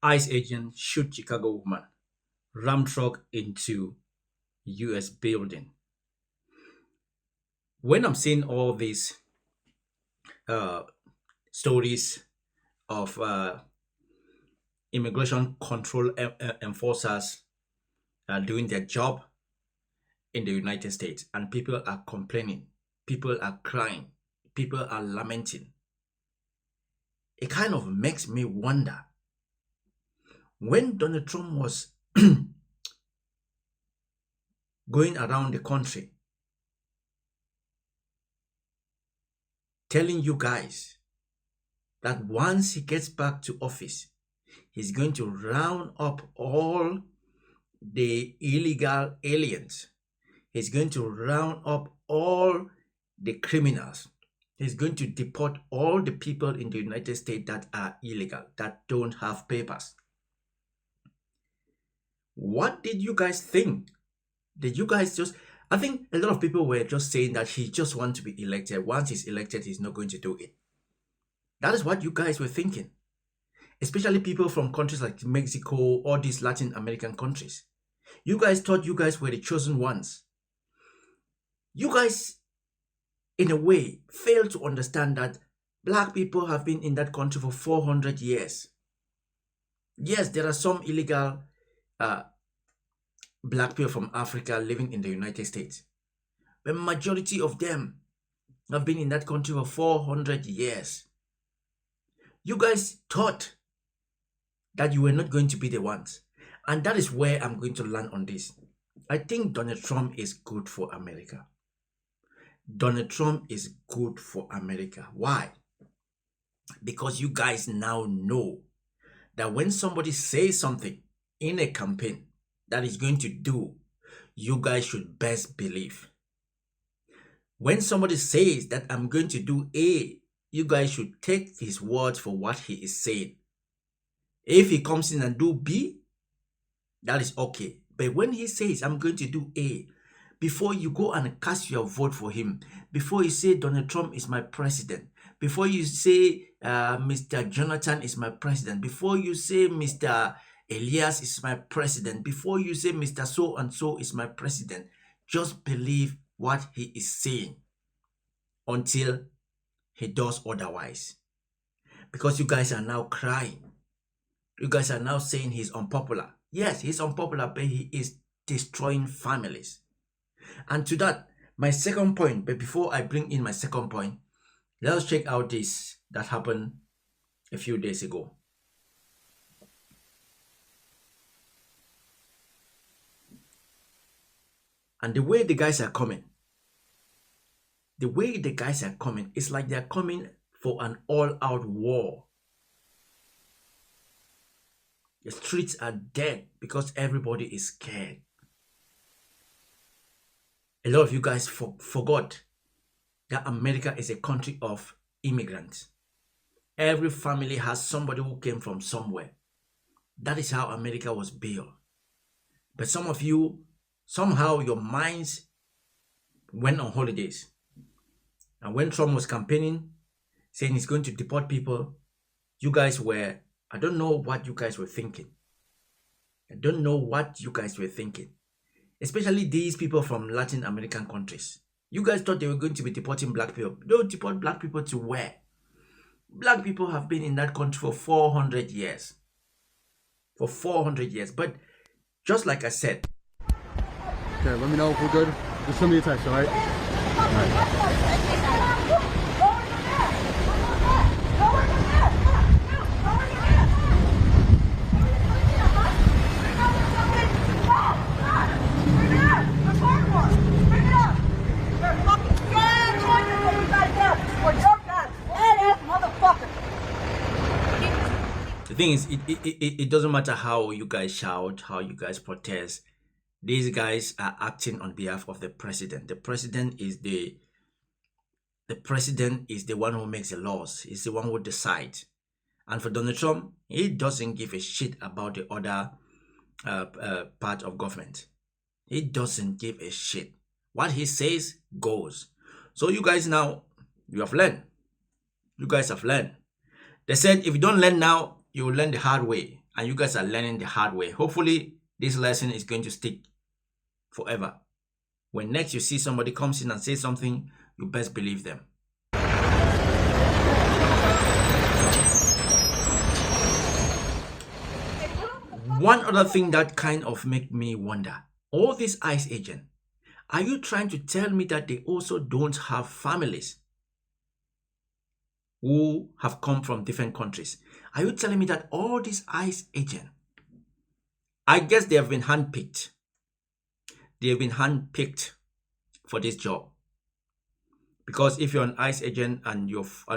ICE agent shoot Chicago woman, ram truck into US building. When I'm seeing all these uh, stories of immigration control enforcers doing their job in the United States, and people are complaining, people are crying, people are lamenting, it kind of makes me wonder, when Donald Trump was going around the country telling you guys that once he gets back to office, he's going to round up all the illegal aliens. He's going to round up all the criminals. He's going to deport all the people in the United States that are illegal, that don't have papers. What did you guys think? Did you guys just... I think a lot of people were just saying that he just wants to be elected. Once he's elected, he's not going to do it. That is what you guys were thinking. Especially people from countries like Mexico, all these Latin American countries. You guys thought you guys were the chosen ones. You guys, in a way, fail to understand that black people have been in that country for 400 years. Yes, there are some illegal black people from Africa living in the United States. The majority of them have been in that country for 400 years. You guys thought that you were not going to be the ones. And that is where I'm going to land on this. I think Donald Trump is good for America. Donald Trump is good for America. Why? Because you guys now know that when somebody says something in a campaign that is going to do, you guys should best believe. When somebody says that I'm going to do A, you guys should take his words for what he is saying. If he comes in and do B, that is okay. But when he says I'm going to do A, before you go and cast your vote for him, before you say Donald Trump is my president, before you say Mr. Jonathan is my president, before you say Mr. Elias is my president, before you say Mr. So and so is my president, just believe what he is saying until he does otherwise. Because you guys are now crying. You guys are now saying he's unpopular. Yes, he's unpopular, but he is destroying families. And to that, my second point, but before I bring in my second point, let's check out this that happened a few days ago. And the way the guys are coming, it's like they're coming for an all-out war. The streets are dead because everybody is scared. A lot of you guys forgot that America is a country of immigrants. Every family has somebody who came from somewhere. That is how America was built. But some of you, somehow your minds went on holidays. And when Trump was campaigning, saying he's going to deport people, you guys were... I don't know what you guys were thinking. Especially these people from Latin American countries. You guys thought they were going to be deporting black people. Don't deport black people to where? Black people have been in that country for 400 years. But just like I said. Okay, let me know if we're good. Just send me a text, all right? All right. The thing is, it doesn't matter how you guys shout, how you guys protest. These guys are acting on behalf of the president. The president is the one who makes the laws. He's the one who decides. And for Donald Trump, he doesn't give a shit about the other part of government. He doesn't give a shit. What he says goes. So you guys now, you have learned. You guys have learned. They said if you don't learn now, you will learn the hard way. and you guys are learning the hard way. Hopefully, this lesson is going to stick forever. When next you see somebody comes in and says something, you best believe them. One other thing that kind of make me wonder, all these ICE agents, are you trying to tell me that they also don't have families who have come from different countries? Are you telling me that all these ICE agents, I guess they have been handpicked. They have been handpicked for this job. Because if you're an ICE agent and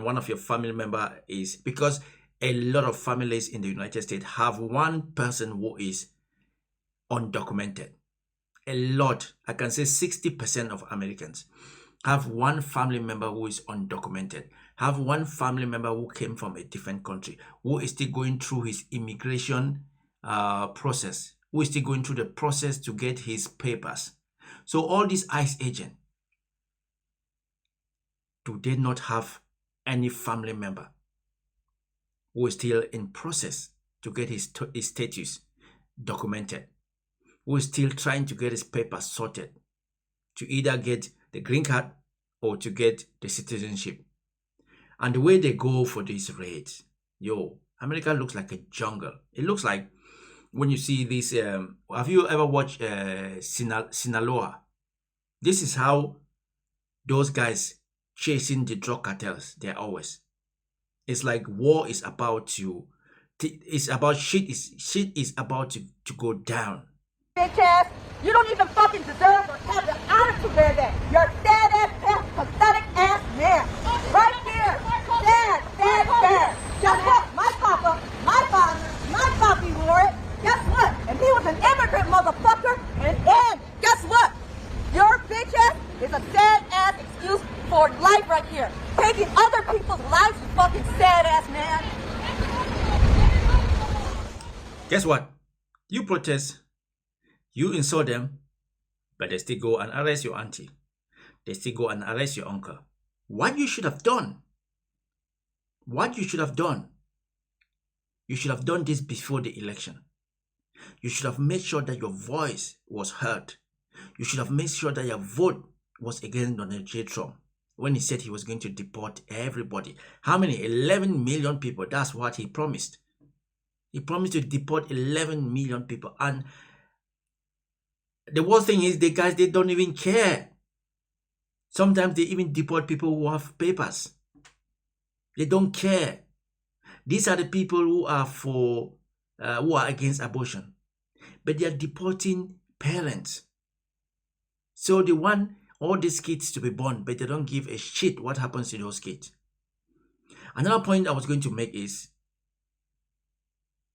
one of your family member is, because a lot of families in the United States have one person who is undocumented. A lot, I can say 60% of Americans have one family member who is undocumented, have one family member who came from a different country, who is still going through his immigration process, who is still going through the process to get his papers. So all these ICE agents, do they not have any family member who is still in process to get his status documented, who is still trying to get his papers sorted to either get the green card or to get the citizenship? And the way they go for these raids, America looks like a jungle. It looks like when you see this, have you ever watched Sinaloa? This is how those guys chasing the drug cartels, they're always. It's like war is about to, it's about shit is about to go down. Bitch ass, you don't even fucking deserve or have the honor to wear that. You're a sad ass, pathetic ass man. Right here. Sad. Guess what? My papa, my father, my papi wore it. Guess what? And he was an immigrant motherfucker. And guess what? Your bitch ass is a sad ass excuse for life right here. Taking other people's lives, you fucking sad ass man. Guess what? You protest, you insult them, but they still go and arrest your auntie. They still go and arrest your uncle. What you should have done, you should have done this before the election. You should have made sure that your voice was heard. You should have made sure that your vote was against Donald J. Trump when he said he was going to deport everybody. How many? 11 million people. That's what he promised. He promised to deport 11 million people. And the worst thing is, the guys, they don't even care. Sometimes they even deport people who have papers. They don't care. These are the people who are who are against abortion. But they are deporting parents. So they want all these kids to be born, but they don't give a shit what happens to those kids. Another point I was going to make is,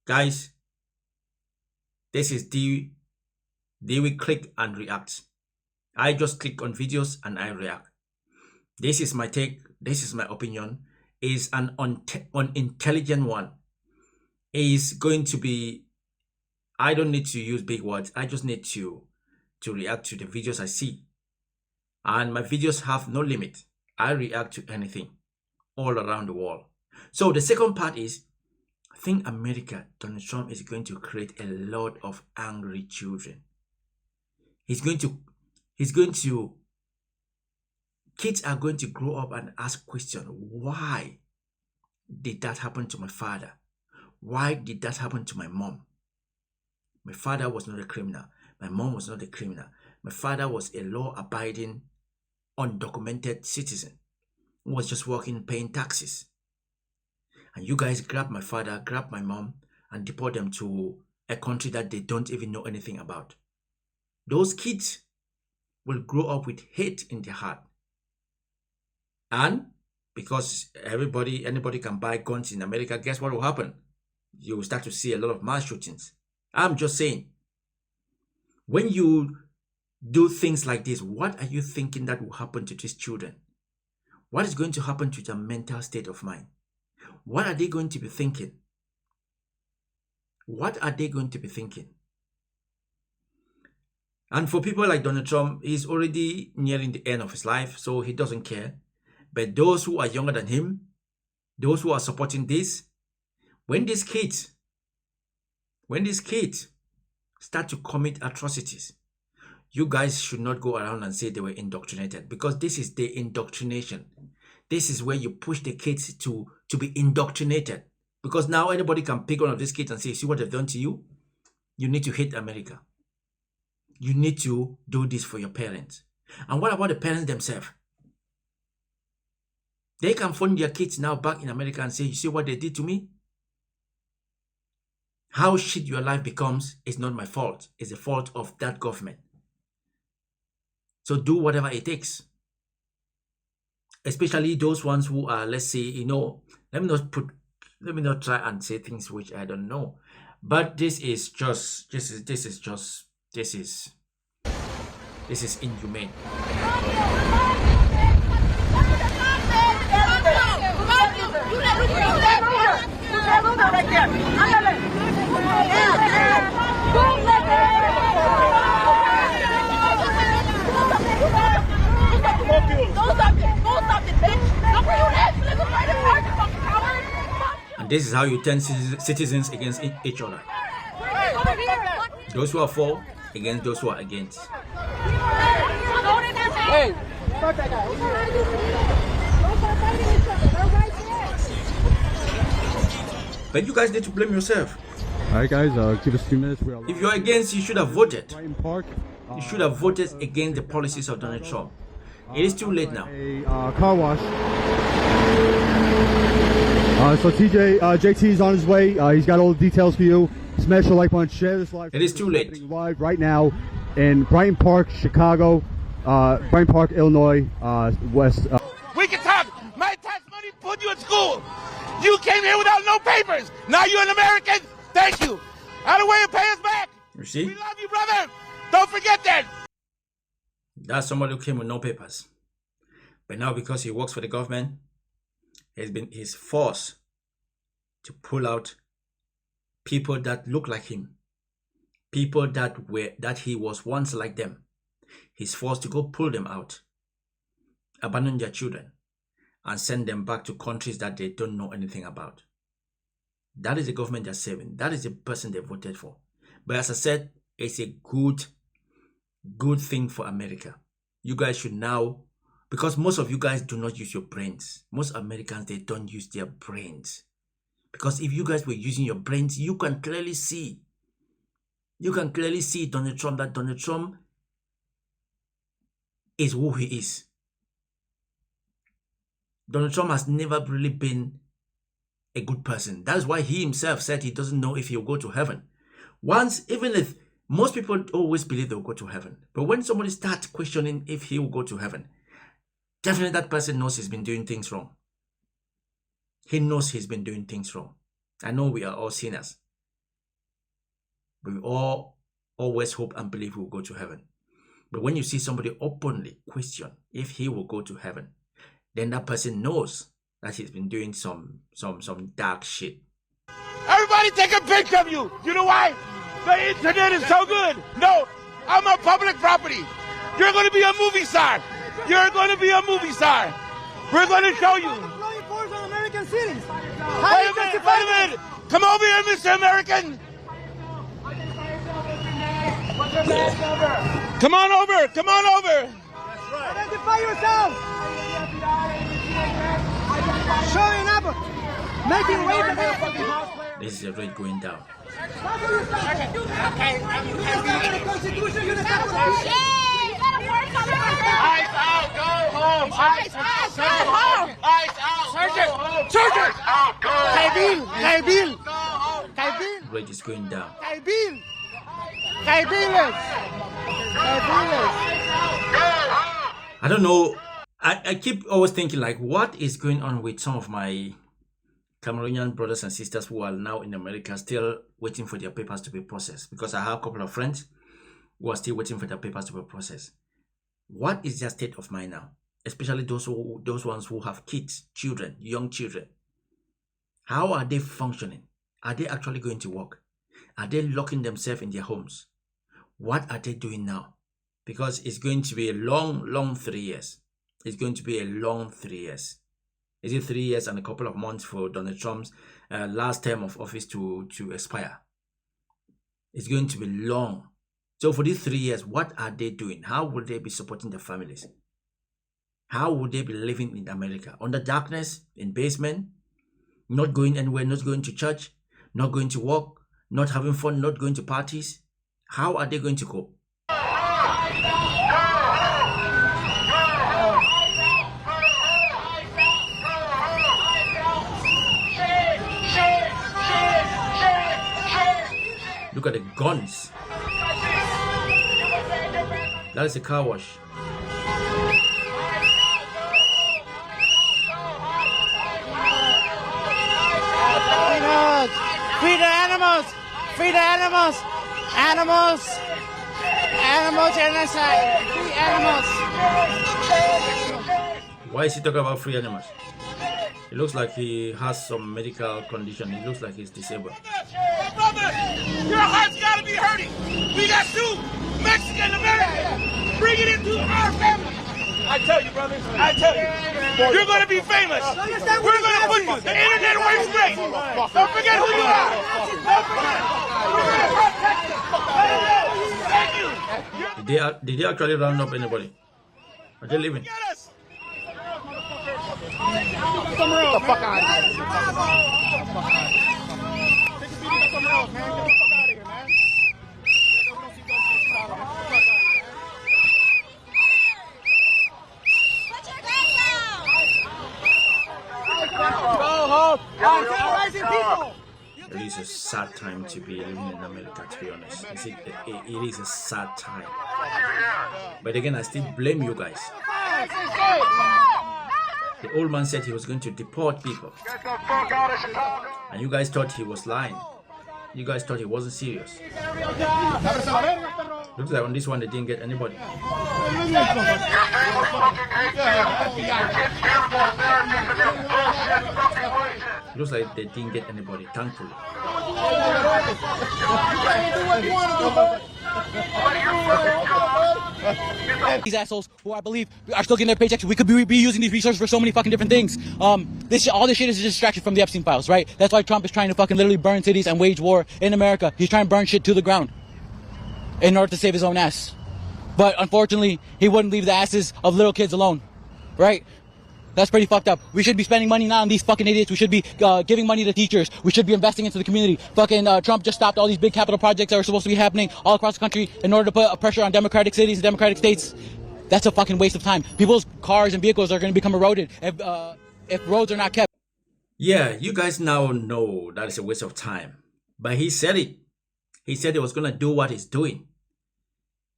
guys, this is they will click and react. I just click on videos and I react. This is my take. This is my opinion. Is an unintelligent one. Is going to be, I don't need to use big words. I just need to react to the videos I see. And my videos have no limit. I react to anything all around the world. So the second part is, I think America, Donald Trump is going to create a lot of angry children. Kids are going to grow up and ask questions. Why did that happen to my father? Why did that happen to my mom? My father was not a criminal. My mom was not a criminal. My father was a law-abiding, undocumented citizen who was just working, paying taxes. And you guys grab my father, grab my mom, and deport them to a country that they don't even know anything about. Those kids will grow up with hate in their heart. And because anybody can buy guns in America, guess what will happen? You will start to see a lot of mass shootings. I'm just saying, when you do things like this, what are you thinking that will happen to these children? What is going to happen to their mental state of mind? What are they going to be thinking? What are they going to be thinking? And for people like Donald Trump, he's already nearing the end of his life, so he doesn't care. But those who are younger than him, those who are supporting this, when these kids when these kids start to commit atrocities, you guys should not go around and say they were indoctrinated, because this is the indoctrination. This is where you push the kids to be indoctrinated, because now anybody can pick one of these kids and say, see what they've done to you? You need to hate America. You need to do this for your parents. And what about the parents themselves? They can phone their kids now back in America and say, you see what they did to me? How shit your life becomes is not my fault. It's the fault of that government. So do whatever it takes. Especially those ones who are, let's say, you know, let me not try and say things which I don't know. But this is inhumane. And this is how you turn citizens against each other. Those who are for against those who are against. Hey. But you guys need to blame yourself. Alright guys, give us a few minutes. If you're against, you should have voted. Brighton Park. You should have voted against the policies of Donald Trump. It is too late now. A car wash. So JT is on his way. He's got all the details for you. Smash the like button, share this live. It is too late. Live right now in Brighton Park, Chicago, Brighton Park, Illinois, West. We can talk. My tax money put you in school. You came here without no papers. Now you're an American. Thank you. Out of the way and pay us back. You see? We love you, brother. Don't forget that. That's somebody who came with no papers. But now because he works for the government, he's forced to pull out people that look like him. People that he was once like them. He's forced to go pull them out, abandon their children, and send them back to countries that they don't know anything about. That is the government they're saving. That is the person they voted for. But as I said, it's a good thing for America. You guys should now, because most of you guys do not use your brains. Most Americans, they don't use their brains. Because if you guys were using your brains, you can clearly see. You can clearly see Donald Trump, that Donald Trump is who he is. Donald Trump has never really been a good person. That is why he himself said he doesn't know if he'll go to heaven. Even if most people always believe they'll go to heaven. But when somebody starts questioning if he will go to heaven, definitely that person knows he's been doing things wrong. He knows he's been doing things wrong. I know we are all sinners. But we all always hope and believe we'll go to heaven. But when you see somebody openly question if he will go to heaven, then that person knows that he's been doing some dark shit. Everybody take a picture of you. You know why? The internet is so good. No, I'm a public property. You're going to be a movie star. You're going to be a movie star. We're going to show you. American cities. Wait a minute. Come over here, Mr. American. Come on over. Come on over. Identify yourself. Showing up. Making waves against the house player. This is a rate going down. Constitution, you Ice out, go home. Ice out, go home. Ice out, Sergeant. Sergeant. Kaibil. Rate is going down. I don't know. I keep always thinking, like, what is going on with some of my Cameroonian brothers and sisters who are now in America still waiting for their papers to be processed? Because I have a couple of friends who are still waiting for their papers to be processed. What is their state of mind now? Especially those ones who have kids, children, young children. How are they functioning? Are they actually going to work? Are they locking themselves in their homes? What are they doing now? Because it's going to be a long 3 years. It's going to be a long 3 years. Is it 3 years and a couple of months for Donald Trump's last term of office to expire? It's going to be long. So for these 3 years, what are they doing? How will they be supporting their families? How would they be living in America? Under darkness, in basement, not going anywhere, not going to church, not going to work, not having fun, not going to parties? How are they going to cope? Look at the guns. That is a car wash. Free the animals! Free the animals! Animals! Animal genocide! Free animals! Why is he talking about free animals? It looks like he has some medical condition. It looks like he's disabled. Brother, your heart's gotta be hurting. We got two Mexican Americans. Bring it into our family. I tell you, brother. I tell you. You're gonna be famous. We're gonna put you. The internet works great. Don't forget who you are. Don't forget. We're gonna protect you. Thank you. Did they actually round up anybody? Are they leaving? Get us. Get the fuck out of here. It is a sad time to be living in America, to be honest. It is a sad time. But again, I still blame you guys. The old man said he was going to deport people. And you guys thought he was lying. You guys thought he wasn't serious. Looks like on this one they didn't get anybody. Looks like they didn't get anybody, thankfully. These assholes who I believe are still getting their paychecks. We could be using these resources for so many fucking different things. All this shit is a distraction from the Epstein files, right? That's why Trump is trying to fucking literally burn cities and wage war in America. He's trying to burn shit to the ground in order to save his own ass. But unfortunately, he wouldn't leave the asses of little kids alone, right? That's pretty fucked up. We should be spending money not on these fucking idiots. We should be giving money to teachers. We should be investing into the community. Fucking Trump just stopped all these big capital projects that were supposed to be happening all across the country in order to put pressure on democratic cities and democratic states. That's a fucking waste of time. People's cars and vehicles are going to become eroded if roads are not kept. Yeah, you guys now know that it's a waste of time. But he said it. He said he was going to do what he's doing.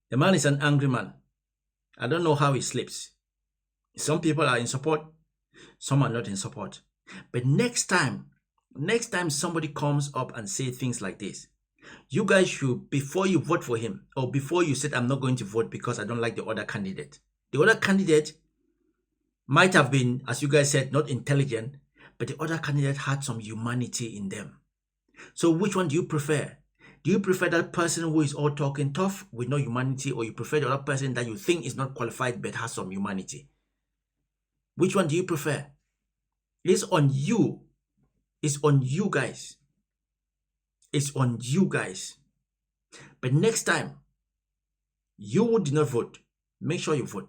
The man is an angry man. I don't know how he sleeps. Some people are in support, some are not in support. But next time somebody comes up and say things like this, you guys should, before you vote for him, or before you said, I'm not going to vote because I don't like the other candidate. The other candidate might have been, as you guys said, not intelligent, but the other candidate had some humanity in them. So which one do you prefer? Do you prefer that person who is all talking tough with no humanity, or you prefer the other person that you think is not qualified but has some humanity? Which one do you prefer? It's on you. It's on you guys. It's on you guys. But next time, you who did not vote, make sure you vote.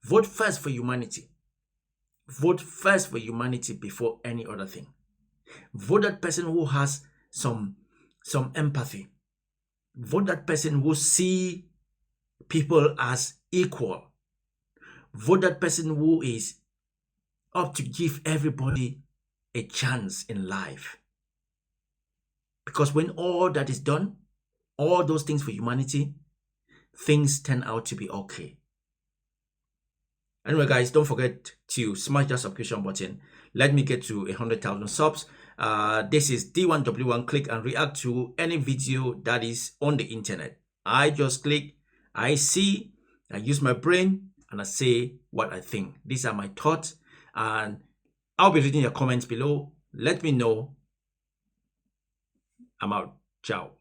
Vote first for humanity. Vote first for humanity before any other thing. Vote that person who has some empathy. Vote that person who see people as equal. Vote that person who is up to give everybody a chance in life. Because when all that is done, all those things for humanity, things turn out to be okay. Anyway, guys, don't forget to smash that subscription button. Let me get to 100,000 subs. This is D1W1. Click and react to any video that is on the internet. I just click, I see, I use my brain, and I say what I think. These are my thoughts, and I'll be reading your comments below. Let me know. I'm out. Ciao.